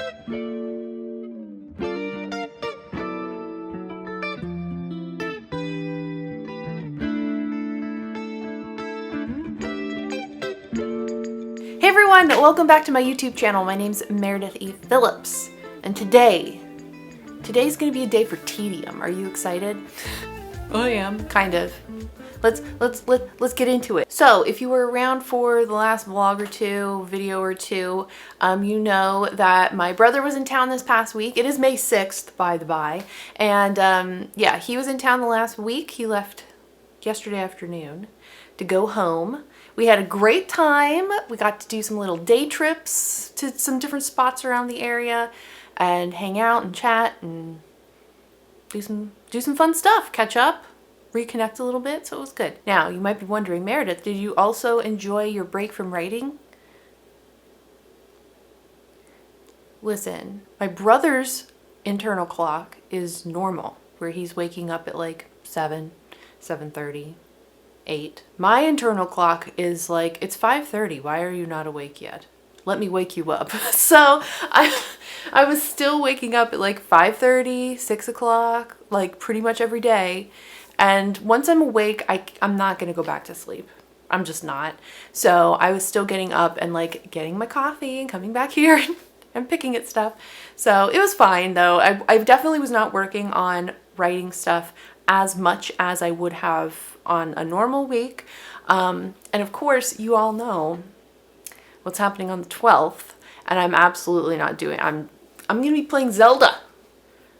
Hey everyone, welcome back to my YouTube channel. My name's Meredith E. Phillips, and today's gonna be a day for tedium. Are you excited? I am, kind of. Let's get into it. So, if you were around for the last vlog or two, video or two, you know that my brother was in town this past week. It is May 6th, by the by, and yeah, he was in town the last week. He left yesterday afternoon to go home. We had a great time. We got to do some little day trips to some different spots around the area and hang out and chat and do some fun stuff, catch up, reconnect a little bit, so it was good. Now, you might be wondering, Meredith, did you also enjoy your break from writing? Listen, my brother's internal clock is normal, where he's waking up at like 7:30. 8. My internal clock is like, it's 5:30. Why are you not awake yet? Let me wake you up. So I was still waking up at like 5:30, 6 o'clock, like pretty much every day. And once I'm awake, I'm not going to go back to sleep. I'm just not. So I was still getting up and like getting my coffee and coming back here and picking at stuff. So it was fine though. I definitely was not working on writing stuff as much as I would have on a normal week. And of course, you all know what's happening on the 12th, and I'm absolutely not doing, I'm going to be playing Zelda.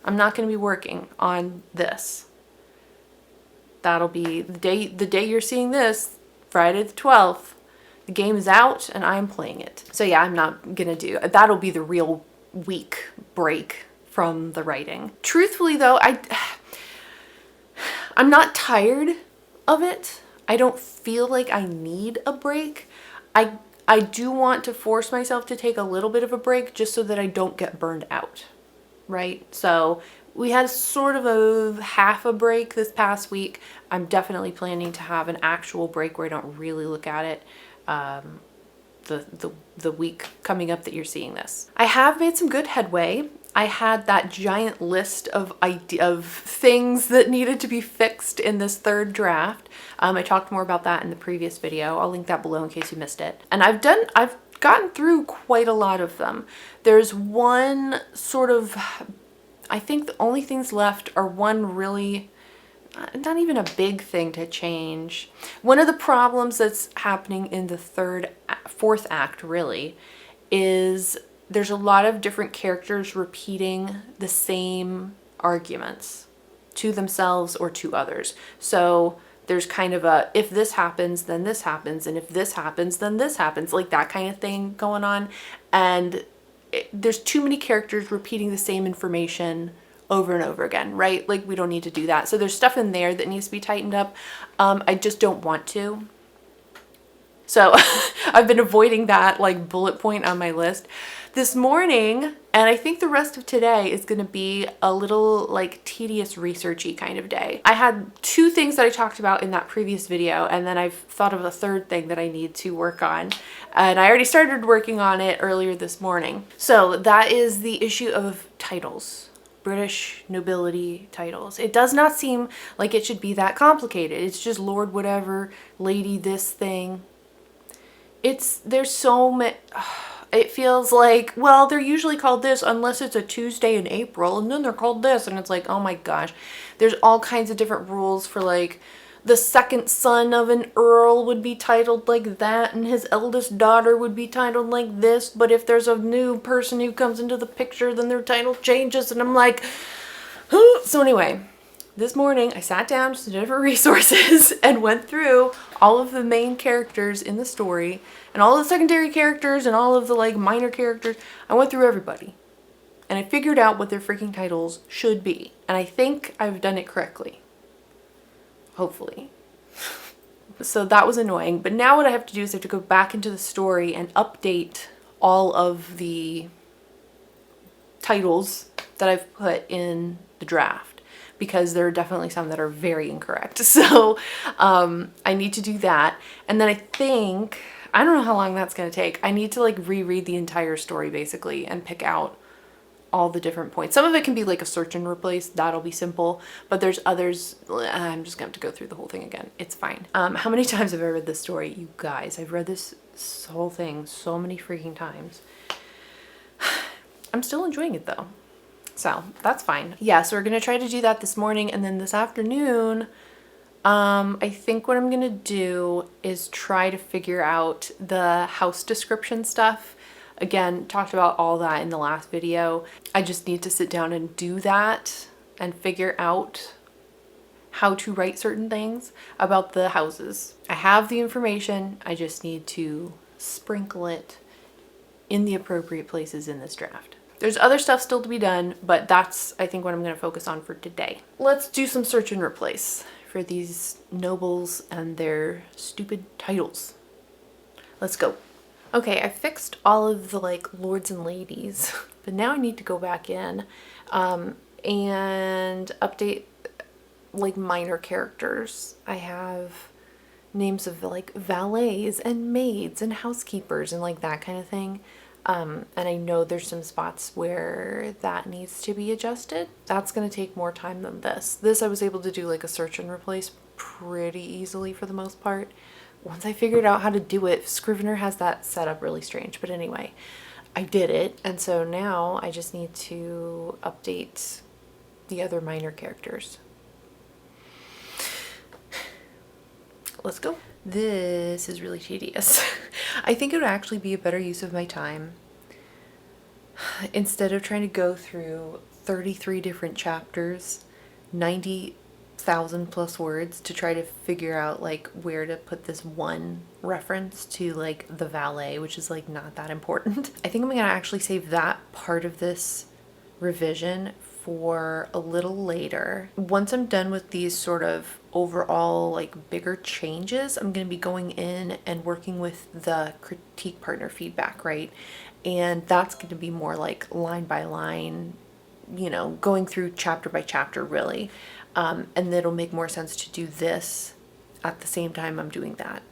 I'm not going to be working on this. That'll be the day you're seeing this, Friday the 12th. The game is out and I'm playing it. So yeah, I'm not going to do, that'll be the real week break from the writing. Truthfully though, I'm not tired of it. I don't feel like I need a break. I do want to force myself to take a little bit of a break just so that I don't get burned out, right? So we had sort of a half a break this past week. I'm definitely planning to have an actual break where I don't really look at it the week coming up that you're seeing this. I have made some good headway. I had that giant list of things that needed to be fixed in this third draft. I talked more about that in the previous video. I'll link that below in case you missed it. And I've gotten through quite a lot of them. There's one sort of, I think the only things left are one really, not even a big thing to change. One of the problems that's happening in the fourth act really is there's a lot of different characters repeating the same arguments to themselves or to others. So there's kind of a, if this happens, then this happens, and if this happens, then this happens, like that kind of thing going on. And there's too many characters repeating the same information over and over again, right? Like we don't need to do that. So there's stuff in there that needs to be tightened up. I just don't want to. So I've been avoiding that like bullet point on my list. This morning, and I think the rest of today is going to be a little like tedious researchy kind of day. I had two things that I talked about in that previous video, and then I've thought of a third thing that I need to work on. And I already started working on it earlier this morning. So that is the issue of titles. British nobility titles. It does not seem like it should be that complicated. It's just Lord whatever, Lady this thing. There's so many, it feels like, well, they're usually called this unless it's a Tuesday in April, and then they're called this, and it's like, oh my gosh. There's all kinds of different rules for like, the second son of an earl would be titled like that, and his eldest daughter would be titled like this, but if there's a new person who comes into the picture, then their title changes, and I'm like, so anyway, this morning I sat down to different resources and went through all of the main characters in the story and all the secondary characters and all of the like minor characters. I went through everybody and I figured out what their freaking titles should be, and I think I've done it correctly. Hopefully. So that was annoying, but now what I have to do is I have to go back into the story and update all of the titles that I've put in the draft, because there are definitely some that are very incorrect. So I need to do that. And then I think, I don't know how long that's going to take. I need to like reread the entire story basically and pick out all the different points. Some of it can be like a search and replace. That'll be simple. But there's others. I'm just going to have to go through the whole thing again. It's fine. How many times have I read this story? You guys, I've read this whole thing so many freaking times. I'm still enjoying it though. So that's fine. Yeah, so we're going to try to do that this morning. And then this afternoon, I think what I'm going to do is try to figure out the house description stuff. Again, talked about all that in the last video. I just need to sit down and do that and figure out how to write certain things about the houses. I have the information. I just need to sprinkle it in the appropriate places in this draft. There's other stuff still to be done, but that's, I think, what I'm going to focus on for today. Let's do some search and replace for these nobles and their stupid titles. Let's go. Okay, I fixed all of the like lords and ladies, but now I need to go back in and update like minor characters. I have names of like valets and maids and housekeepers and like that kind of thing. And I know there's some spots where that needs to be adjusted. That's going to take more time than this. This I was able to do like a search and replace pretty easily for the most part. Once I figured out how to do it, Scrivener has that set up really strange. But anyway, I did it. And so now I just need to update the other minor characters. Let's go. This is really tedious. I think it would actually be a better use of my time instead of trying to go through 33 different chapters, 90,000 plus words to try to figure out like where to put this one reference to like the valet, which is like not that important. I think I'm gonna actually save that part of this revision for a little later. Once I'm done with these sort of overall like bigger changes, I'm going to be going in and working with the critique partner feedback, right? And that's going to be more like line by line, you know, going through chapter by chapter really. And it'll make more sense to do this at the same time I'm doing that,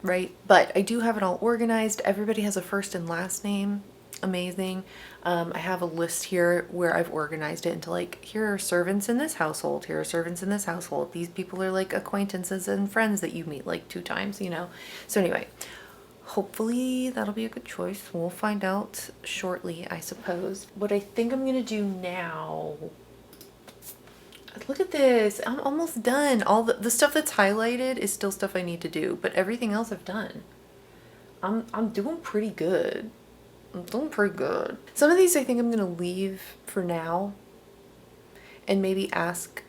right? But I do have it all organized. Everybody has a first and last name. Amazing. I have a list here where I've organized it into like, here are servants in this household, here are servants in this household. These people are like acquaintances and friends that you meet like 2 times, you know. So anyway, hopefully that'll be a good choice. We'll find out shortly, I suppose. What I think I'm gonna do now, look at this, I'm almost done. All the stuff that's highlighted is still stuff I need to do, but everything else I've done. I'm doing pretty good. I'm doing pretty good. Some of these I think I'm going to leave for now and maybe ask,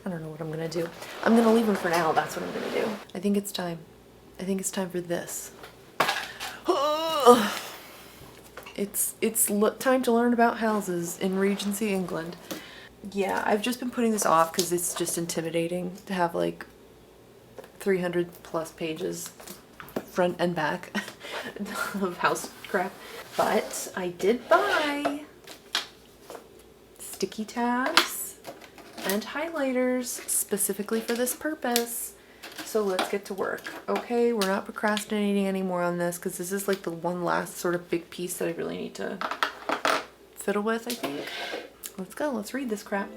I don't know what I'm going to do. I'm going to leave them for now. That's what I'm going to do. I think it's time. I think it's time for this. It's time to learn about houses in Regency, England. Yeah, I've just been putting this off because it's just intimidating to have like 300 plus pages front and back of house crap. But I did buy sticky tabs and highlighters specifically for this purpose. So let's get to work. Okay, we're not procrastinating anymore on this because this is like the one last sort of big piece that I really need to fiddle with, I think. Let's go, let's read this crap.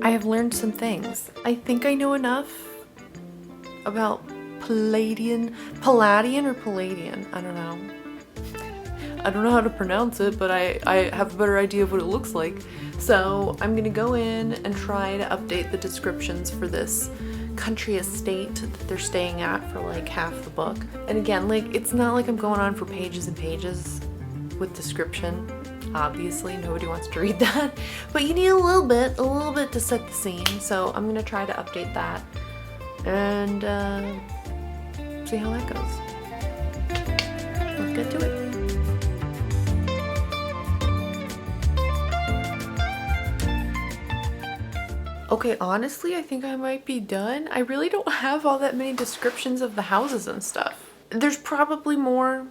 I have learned some things. I think I know enough about Palladian or Palladian. I don't know. I don't know how to pronounce it, but I have a better idea of what it looks like. So I'm gonna go in and try to update the descriptions for this country estate that they're staying at for like half the book. And again, like it's not like I'm going on for pages and pages with description. Obviously, nobody wants to read that, but you need a little bit to set the scene. So I'm gonna try to update that and see how that goes. Let's get to it. Okay, honestly, I think I might be done. I really don't have all that many descriptions of the houses and stuff. There's probably more,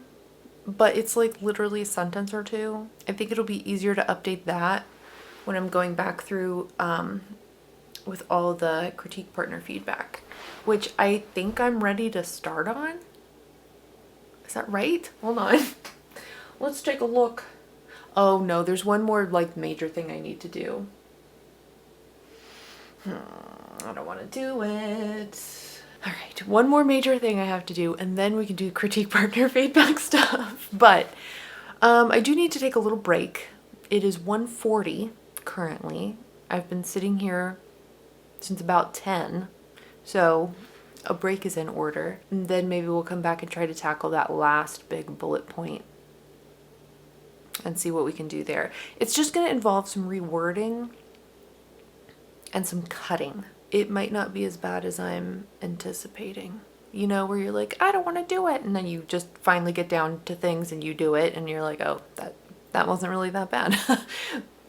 but it's like literally a sentence or two. I think it'll be easier to update that when I'm going back through with all the critique partner feedback, which I think I'm ready to start on. Is that right? Hold on. Let's take a look. Oh no, there's one more like major thing I need to do. I don't want to do it. All right, one more major thing I have to do, and then we can do critique partner feedback stuff. But I do need to take a little break. It is 1:40 currently. I've been sitting here since about 10, so a break is in order. And then maybe we'll come back and try to tackle that last big bullet point and see what we can do there. It's just going to involve some rewording and some cutting. It might not be as bad as I'm anticipating. You know, where you're like, I don't want to do it. And then you just finally get down to things and you do it and you're like, oh, that wasn't really that bad.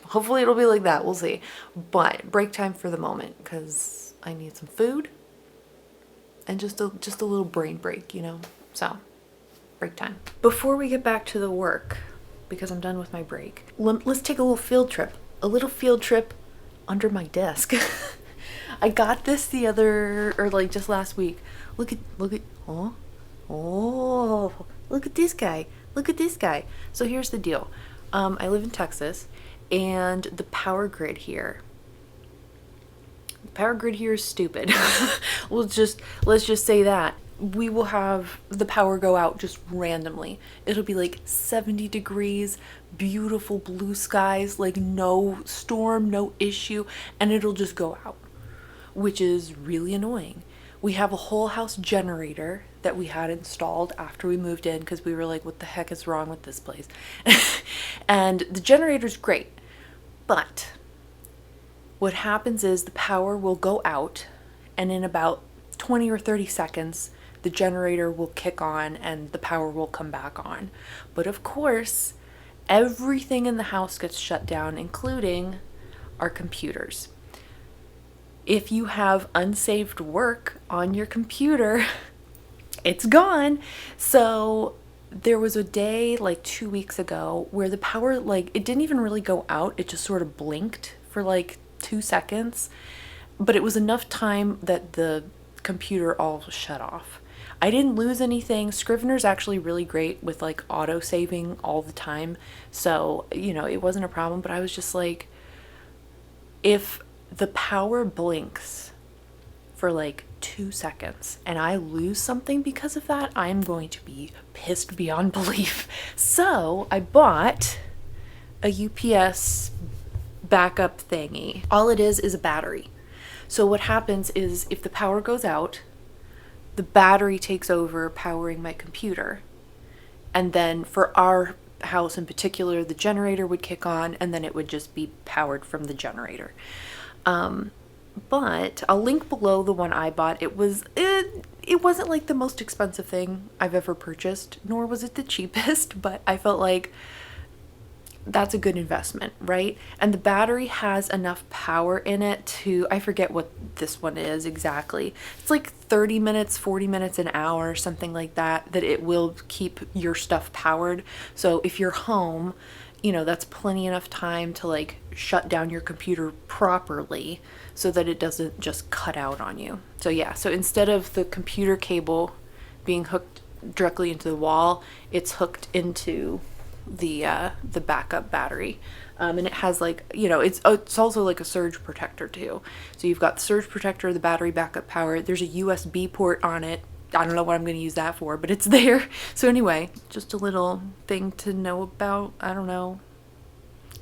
Hopefully it'll be like that. We'll see. But break time for the moment because I need some food and just a little brain break, you know? So break time. Before we get back to the work, because I'm done with my break, let's take a little field trip. A little field trip under my desk. I got this just last week. Look at, oh, look at this guy. Look at this guy. So here's the deal. I live in Texas, and the power grid here is stupid. Let's just say that. We will have the power go out just randomly. It'll be like 70 degrees, beautiful blue skies, like no storm, no issue, and it'll just go out, which is really annoying. We have a whole house generator that we had installed after we moved in because we were like, what the heck is wrong with this place? And the generator's great, but what happens is the power will go out, and in about 20 or 30 seconds, the generator will kick on and the power will come back on. But of course, everything in the house gets shut down, including our computers. If you have unsaved work on your computer, it's gone. So there was a day like 2 weeks ago where the power, like, it didn't even really go out. It just sort of blinked for like 2 seconds, but it was enough time that the computer all shut off. I didn't lose anything. Scrivener's actually really great with like auto saving all the time. So, you know, it wasn't a problem, but I was just like, if the power blinks for like 2 seconds and I lose something because of that, I'm going to be pissed beyond belief. So I bought a UPS backup thingy. All it is a battery. So what happens is if the power goes out, the battery takes over powering my computer. And then for our house in particular, the generator would kick on and then it would just be powered from the generator. But I'll link below the one I bought. It wasn't like the most expensive thing I've ever purchased, nor was it the cheapest, but I felt like that's a good investment, right? And the battery has enough power in it to, I forget what this one is exactly. It's like 30 minutes, 40 minutes, an hour, something like that, that it will keep your stuff powered. So if you're home, you know, that's plenty enough time to like shut down your computer properly so that it doesn't just cut out on you. So yeah, so instead of the computer cable being hooked directly into the wall, it's hooked into the backup battery, and it has like, you know, it's also like a surge protector too. So you've got the surge protector, the battery backup power. There's a USB port on it. I don't know what I'm going to use that for, but it's there. So anyway, just a little thing to know about. I don't know.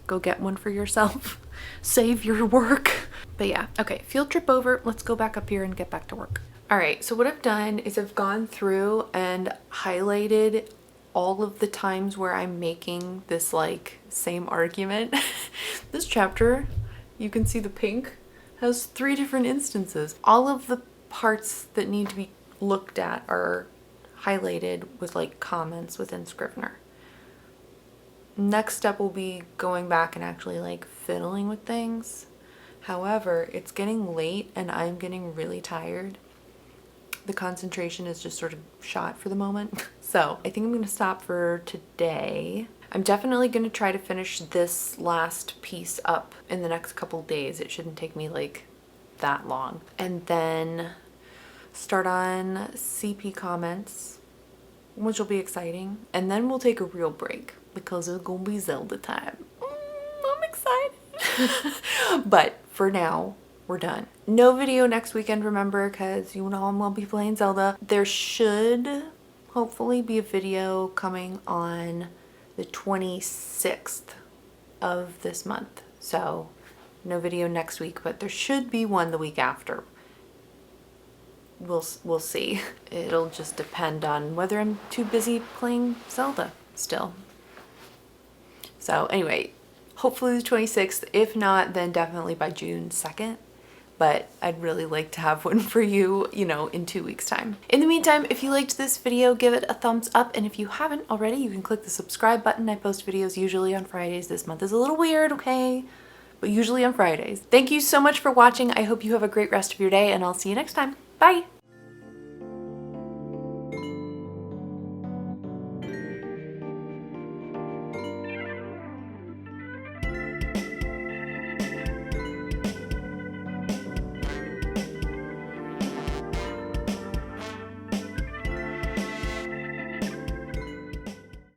Go get one for yourself. Save your work. But yeah, okay, field trip over. Let's go back up here and get back to work. All right, so what I've done is I've gone through and highlighted all of the times where I'm making this like same argument. This chapter, you can see the pink, has 3 different instances. All of the parts that need to be looked at are highlighted with like comments within Scrivener. Next step will be going back and actually like fiddling with things. However, it's getting late and I'm getting really tired. The concentration is just sort of shot for the moment. So I think I'm going to stop for today. I'm definitely going to try to finish this last piece up in the next couple days. It shouldn't take me like that long. And then start on CP comments, which will be exciting. And then we'll take a real break because it's gonna be Zelda time. I'm excited. But for now, we're done. No video next weekend, remember, because you know I'm gonna be playing Zelda. There should hopefully be a video coming on the 26th of this month. So no video next week, but there should be one the week after. We'll see. It'll just depend on whether I'm too busy playing Zelda still. So anyway, hopefully the 26th. If not, then definitely by June 2nd. But I'd really like to have one for you, you know, in 2 weeks time. In the meantime, if you liked this video, give it a thumbs up. And if you haven't already, you can click the subscribe button. I post videos usually on Fridays. This month is a little weird, okay? But usually on Fridays. Thank you so much for watching. I hope you have a great rest of your day, and I'll see you next time. Bye.